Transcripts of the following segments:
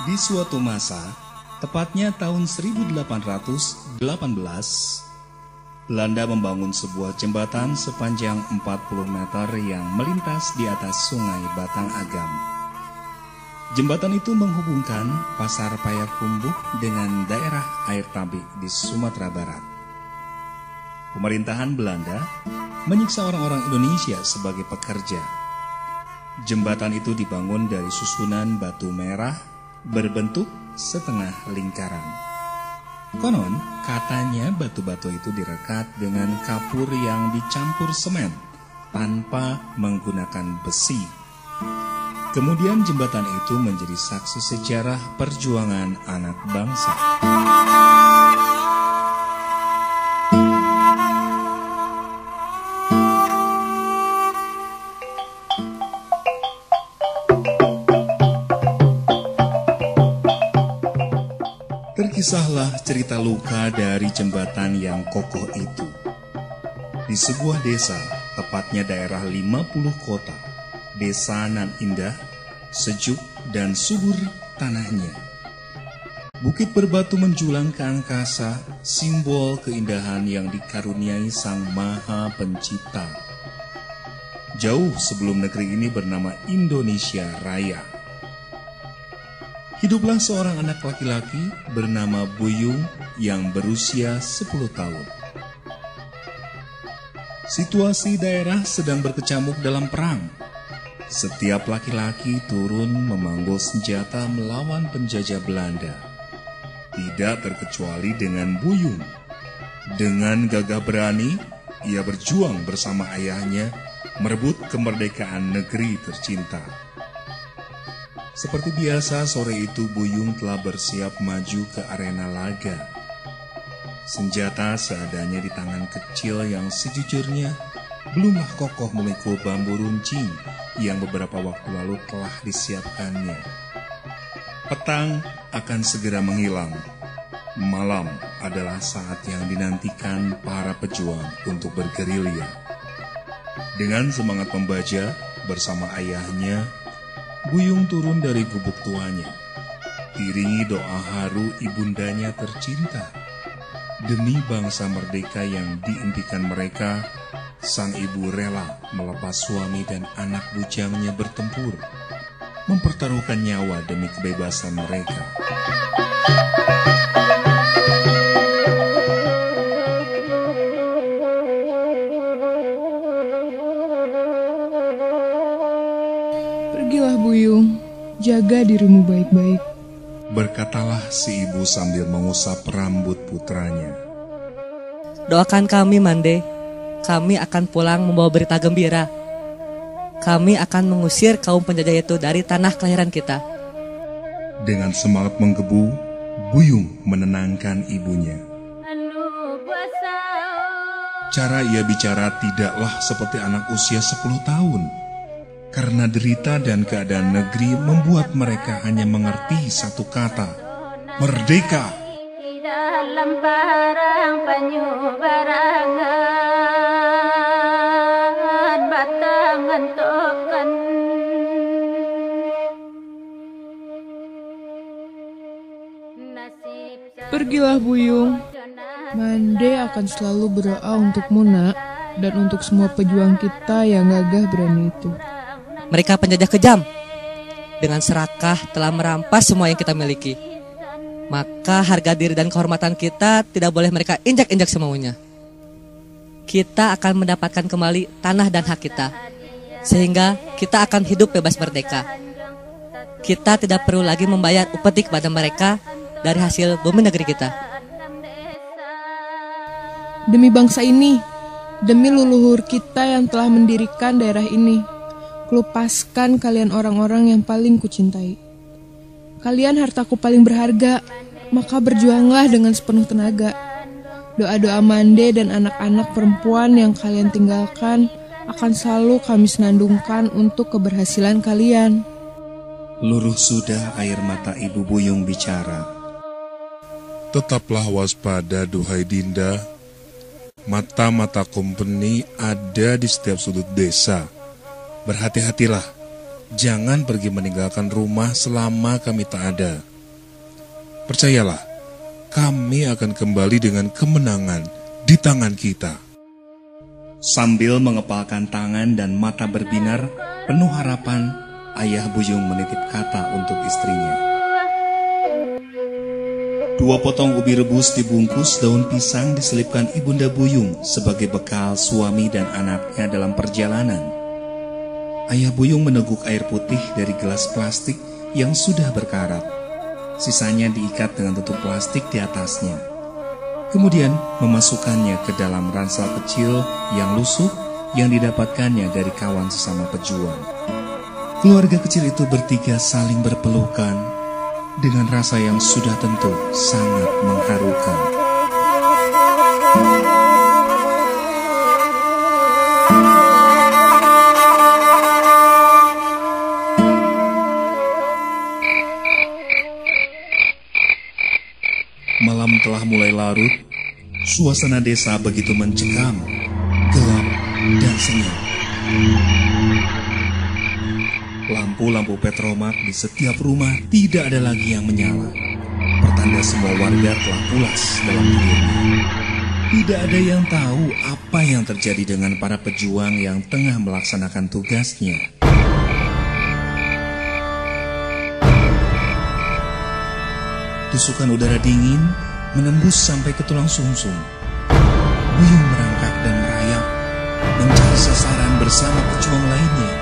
Di suatu masa, tepatnya tahun 1818, Belanda membangun sebuah jembatan sepanjang 40 meter yang melintas di atas sungai Batang Agam. Jembatan itu menghubungkan Pasar Payakumbuh dengan daerah Air Tabik di Sumatera Barat. Pemerintahan Belanda menyiksa orang-orang Indonesia sebagai pekerja. Jembatan itu dibangun dari susunan batu merah berbentuk setengah lingkaran. Konon, katanya batu-batu itu direkat dengan kapur yang dicampur semen tanpa menggunakan besi. Kemudian jembatan itu menjadi saksi sejarah perjuangan anak bangsa. Terkisahlah cerita luka dari jembatan yang kokoh itu. Di sebuah desa, tepatnya daerah 50 kota, desa nan indah, sejuk dan subur tanahnya. Bukit berbatu menjulang ke angkasa, simbol keindahan yang dikaruniai Sang Maha Pencipta. Jauh sebelum negeri ini bernama Indonesia Raya. Hiduplah seorang anak laki-laki bernama Buyung yang berusia 10 tahun. Situasi daerah sedang berkecamuk dalam perang. Setiap laki-laki turun memanggul senjata melawan penjajah Belanda. Tidak terkecuali dengan Buyung. Dengan gagah berani, ia berjuang bersama ayahnya merebut kemerdekaan negeri tercinta. Seperti biasa, sore itu Buyung telah bersiap maju ke arena laga. Senjata seadanya di tangan kecil yang sejujurnya belumlah kokoh memikul bambu runcing yang beberapa waktu lalu telah disiapkannya. Petang akan segera menghilang. Malam adalah saat yang dinantikan para pejuang untuk bergerilya. Dengan semangat membaja bersama ayahnya, Buyung turun dari gubuk tuanya, diiringi doa haru ibundanya tercinta. Demi bangsa merdeka yang diimpikan mereka, sang ibu rela melepas suami dan anak bujangnya bertempur, mempertaruhkan nyawa demi kebebasan mereka. Pergilah Buyung, jaga dirimu baik-baik, berkatalah si ibu sambil mengusap rambut putranya. Doakan kami, Mande. Kami akan pulang membawa berita gembira. Kami akan mengusir kaum penjajah itu dari tanah kelahiran kita. Dengan semangat menggebu, Buyung menenangkan ibunya. Cara ia bicara tidaklah seperti anak usia 10 tahun. Karena derita dan keadaan negeri membuat mereka hanya mengerti satu kata, merdeka. Dalam barang penyubarangan batangan tokan. Pergilah Buyung, Mande akan selalu berdoa untukmu nak, dan untuk semua pejuang kita yang gagah berani itu. Mereka penjajah kejam. Dengan serakah telah merampas semua yang kita miliki. Maka harga diri dan kehormatan kita tidak boleh mereka injak-injak semaunya. Kita akan mendapatkan kembali tanah dan hak kita, sehingga kita akan hidup bebas merdeka. Kita tidak perlu lagi membayar upeti kepada mereka dari hasil bumi negeri kita. Demi bangsa ini, demi leluhur kita yang telah mendirikan daerah ini, kelupaskan kalian orang-orang yang paling kucintai. Kalian hartaku paling berharga, maka berjuanglah dengan sepenuh tenaga. Doa-doa Mande dan anak-anak perempuan yang kalian tinggalkan akan selalu kami senandungkan untuk keberhasilan kalian. Luruh sudah air mata ibu Buyung bicara. Tetaplah waspada, duhai Dinda. Mata-mata kompeni ada di setiap sudut desa. Berhati-hatilah, jangan pergi meninggalkan rumah selama kami tak ada. Percayalah, kami akan kembali dengan kemenangan di tangan kita. Sambil mengepalkan tangan dan mata berbinar, penuh harapan, ayah Buyung menitip kata untuk istrinya. 2 potong ubi rebus dibungkus daun pisang diselipkan ibunda Buyung sebagai bekal suami dan anaknya dalam perjalanan. Ayah Buyung meneguk air putih dari gelas plastik yang sudah berkarat. Sisanya diikat dengan tutup plastik di atasnya. Kemudian memasukkannya ke dalam ransel kecil yang lusuh yang didapatkannya dari kawan sesama pejuang. Keluarga kecil itu bertiga saling berpelukan dengan rasa yang sudah tentu sangat mengharukan. Malam telah mulai larut, suasana desa begitu mencekam, gelap dan senyap. Lampu-lampu petromak di setiap rumah tidak ada lagi yang menyala. Pertanda semua warga telah pulas dalam tidurnya. Tidak ada yang tahu apa yang terjadi dengan para pejuang yang tengah melaksanakan tugasnya. Tusukan udara dingin menembus sampai ke tulang sumsum. Buyung merangkak dan merayap, mencari sasaran bersama pejuang lainnya.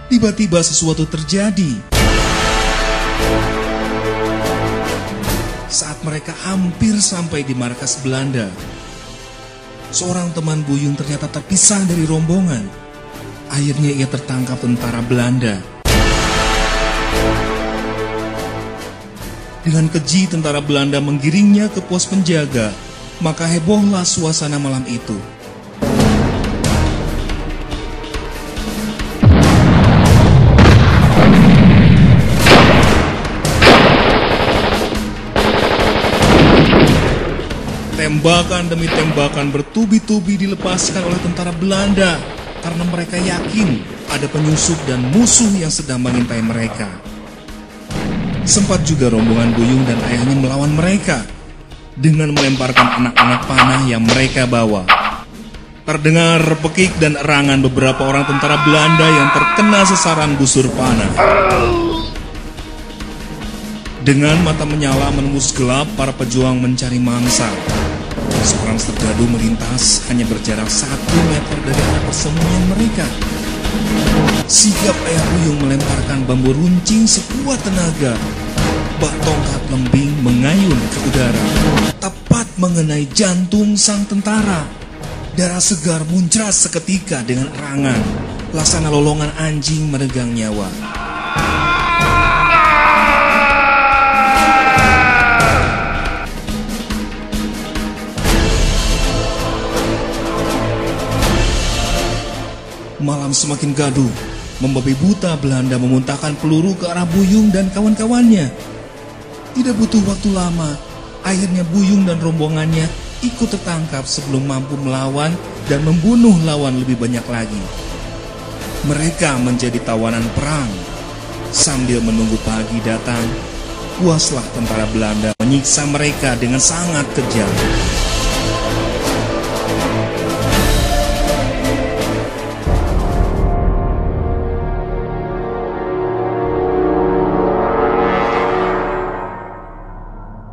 Tiba-tiba sesuatu terjadi. Saat mereka hampir sampai di markas Belanda, seorang teman Buyung ternyata terpisah dari rombongan. Akhirnya ia tertangkap tentara Belanda. Dengan keji tentara Belanda menggiringnya ke pos penjaga, maka hebohlah suasana malam itu. Tembakan demi tembakan bertubi-tubi dilepaskan oleh tentara Belanda karena mereka yakin ada penyusup dan musuh yang sedang mengintai mereka. Sempat juga rombongan Buyung dan ayahnya melawan mereka dengan melemparkan anak-anak panah yang mereka bawa. Terdengar repekik dan erangan beberapa orang tentara Belanda yang terkena sasaran busur panah. Dengan mata menyala menembus gelap, para pejuang mencari mangsa. Seorang serdadu melintas hanya berjarak 1 meter dari arah persembunyian mereka. Sigap ayah Buyung melemparkan bambu runcing sekuat tenaga. Bak tongkat lembing mengayun ke udara, tepat mengenai jantung sang tentara. Darah segar muncrat seketika dengan erangan, laksana lolongan anjing meregang nyawa. Malam semakin gaduh, membabi buta Belanda memuntahkan peluru ke arah Buyung dan kawan-kawannya. Tidak butuh waktu lama, akhirnya Buyung dan rombongannya ikut tertangkap sebelum mampu melawan dan membunuh lawan lebih banyak lagi. Mereka menjadi tawanan perang. Sambil menunggu pagi datang, puaslah tentara Belanda menyiksa mereka dengan sangat kejam.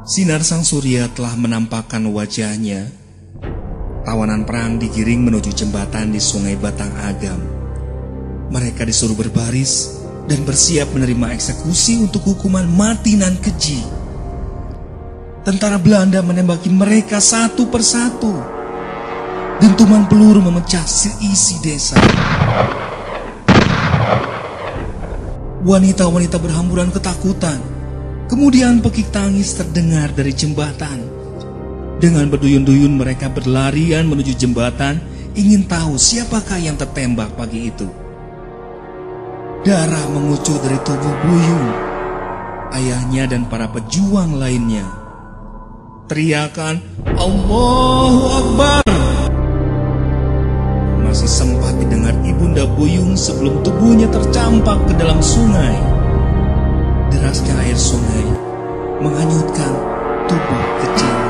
Sinar sang surya telah menampakkan wajahnya. Tawanan perang digiring menuju jembatan di Sungai Batang Agam. Mereka disuruh berbaris dan bersiap menerima eksekusi untuk hukuman mati nan keji. Tentara Belanda menembaki mereka satu persatu. Dentuman peluru memecah seisi desa. Wanita-wanita berhamburan ketakutan. Kemudian pekik tangis terdengar dari jembatan. Dengan berduyun-duyun mereka berlarian menuju jembatan, ingin tahu siapakah yang tertembak pagi itu. Darah mengucur dari tubuh Buyung, ayahnya dan para pejuang lainnya. Teriakan Allahu Akbar masih sempat didengar Ibunda Buyung sebelum tubuhnya tercampak ke dalam sungai. Derasnya air sungai menghanyutkan tubuh kecilnya.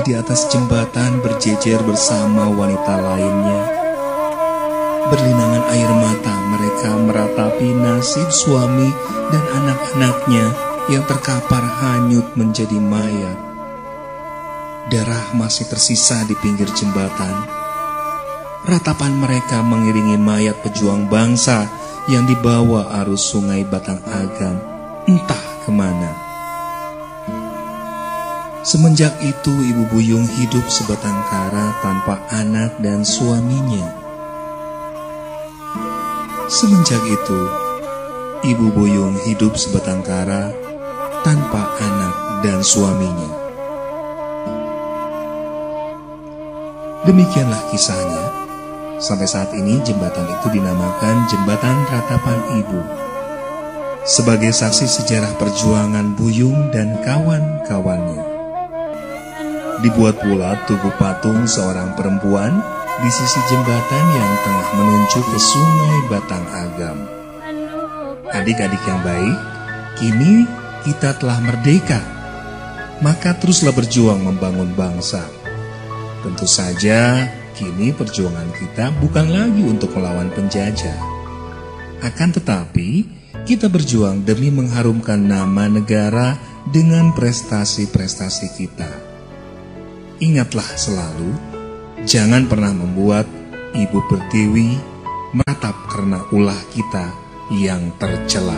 Di atas jembatan berjejer bersama wanita lainnya. Berlinangan air mata mereka meratapi nasib suami dan anak-anaknya yang terkapar hanyut menjadi mayat. Darah masih tersisa di pinggir jembatan. Ratapan mereka mengiringi mayat pejuang bangsa yang dibawa arus sungai Batang Agam entah kemana. Semenjak itu Ibu Buyung hidup sebatang kara tanpa anak dan suaminya. Semenjak itu Ibu Buyung hidup sebatang kara tanpa anak dan suaminya. Demikianlah kisahnya. Sampai saat ini jembatan itu dinamakan Jembatan Ratapan Ibu, sebagai saksi sejarah perjuangan Buyung dan kawan-kawannya. Dibuat pula tugu patung seorang perempuan di sisi jembatan yang tengah menuju ke sungai Batang Agam. Adik-adik yang baik, kini kita telah merdeka, maka teruslah berjuang membangun bangsa. Tentu saja, kini perjuangan kita bukan lagi untuk melawan penjajah. Akan tetapi, kita berjuang demi mengharumkan nama negara dengan prestasi-prestasi kita. Ingatlah selalu, jangan pernah membuat Ibu Pertiwi meratap karena ulah kita yang tercela.